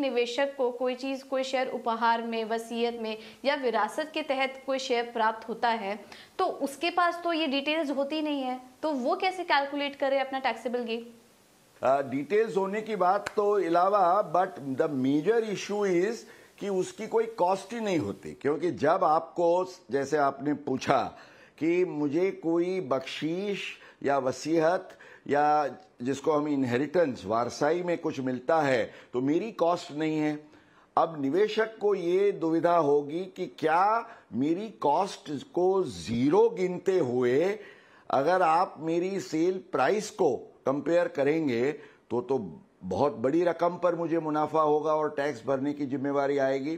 निवेशक को कोई चीज, कोई शेयर उपहार में, वसीयत में या विरासत के तहत कोई शेयर प्राप्त होता है, तो उसके पास तो ये डिटेल्स होती नहीं है, तो वो कैसे कैलकुलेट करे अपना टैक्सेबल गेन? डिटेल्स होने की बात तो अलावा, but the major issue is कि उसकी कोई कॉस्ट ही नहीं होती, क्योंकि जब आपको, जैसे आपने पूछा कि मुझे कोई बख्शीश या वसीयत या जिसको हम इनहेरिटेंस, वारसाई में कुछ मिलता है, तो मेरी कॉस्ट नहीं है। अब निवेशक को ये दुविधा होगी कि क्या मेरी कॉस्ट को जीरो गिनते हुए अगर आप मेरी सेल प्राइस को कंपेयर करेंगे तो बहुत बड़ी रकम पर मुझे मुनाफा होगा और टैक्स भरने की जिम्मेवारी आएगी।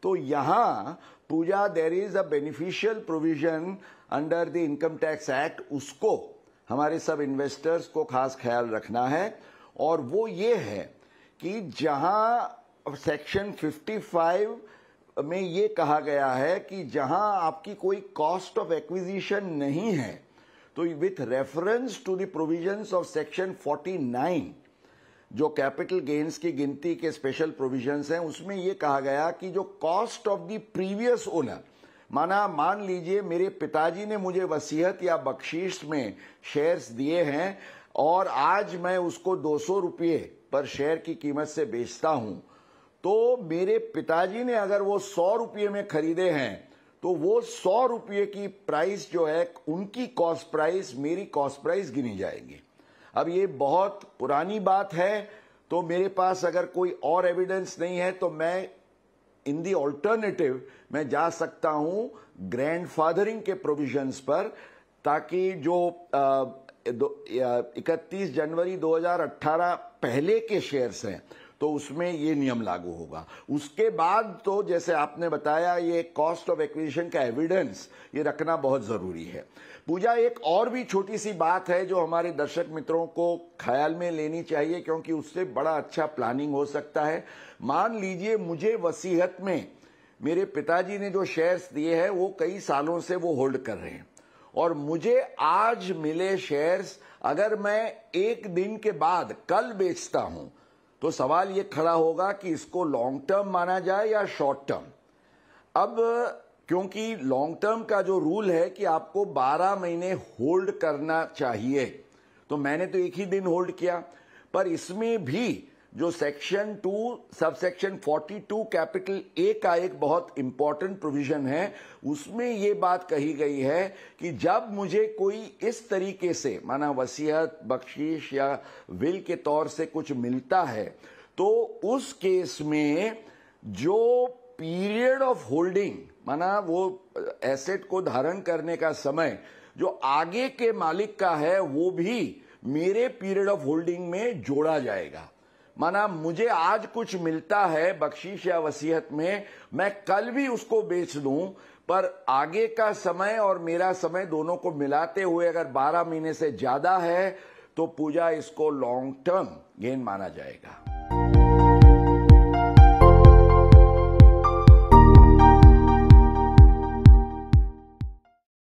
तो यहां Puja, there is a beneficial provision under the income tax act, उसको हमारे सब इन्वेस्टर्स को खास ख्याल रखना है। और वो ये है कि जहां सेक्शन 55 में ये कहा गया है कि जहां आपकी कोई कॉस्ट ऑफ एक्विजिशन नहीं है, तो with reference to the provisions of section 49 जो कैपिटल गेन्स की गिनती के स्पेशल प्रोविजंस हैं, उसमें यह कहा गया कि जो cost of the previous owner, मान लीजिए मेरे पिताजी ने मुझे वसीयत या बख्शीश में शेयर्स दिए हैं और आज मैं उसको 200 रुपये पर शेयर की कीमत से बेचता हूं, तो मेरे पिताजी ने अगर वो 100 रुपये में खरीदे हैं, तो वो 100 रुपये की प्राइस जो है उनकी कॉस्ट प्राइस मेरी कॉस्ट प्राइस गिनी जाएगी। अब ये बहुत पुरानी बात है, तो मेरे पास अगर कोई और एविडेंस नहीं है तो मैं इन दी ऑल्टरनेटिव मैं जा सकता हूं ग्रैंडफादरिंग के प्रोविजंस पर, ताकि जो 31 जनवरी 2018 पहले के शेयर्स हैं तो उसमें ये नियम लागू होगा। उसके बाद तो जैसे आपने बताया, ये कॉस्ट ऑफ एक्विजिशन का एविडेंस ये रखना बहुत जरूरी है। पूजा, एक और भी छोटी सी बात है जो हमारे दर्शक मित्रों को ख्याल में लेनी चाहिए, क्योंकि उससे बड़ा अच्छा प्लानिंग हो सकता है। मान लीजिए मुझे वसीयत में मेरे पिताजी ने जो शेयर्स दिए हैं वो कई सालों से वो होल्ड कर रहे हैं, और मुझे आज मिले शेयर्स अगर मैं एक दिन के बाद कल बेचता हूं, तो सवाल ये खड़ा होगा कि इसको लॉन्ग टर्म माना जाए या शॉर्ट टर्म। अब क्योंकि लॉन्ग टर्म का जो रूल है कि आपको 12 महीने होल्ड करना चाहिए, तो मैंने तो एक ही दिन होल्ड किया, पर इसमें भी जो सेक्शन 2 सबसेक्शन 42 कैपिटल ए का एक बहुत इंपॉर्टेंट प्रोविजन है, उसमें ये बात कही गई है कि जब मुझे कोई इस तरीके से, माना वसीयत, बख्शीश या विल के तौर से कुछ मिलता है, तो उस केस में जो पीरियड ऑफ होल्डिंग, माना वो एसेट को धारण करने का समय जो आगे के मालिक का है, वो भी मेरे पीरियड ऑफ होल्डिंग में जोड़ा जाएगा। माना मुझे आज कुछ मिलता है बख्शीश या वसीयत में, मैं कल भी उसको बेच दूं, पर आगे का समय और मेरा समय दोनों को मिलाते हुए अगर 12 महीने से ज्यादा है, तो पूजा इसको लॉन्ग टर्म गेन माना जाएगा।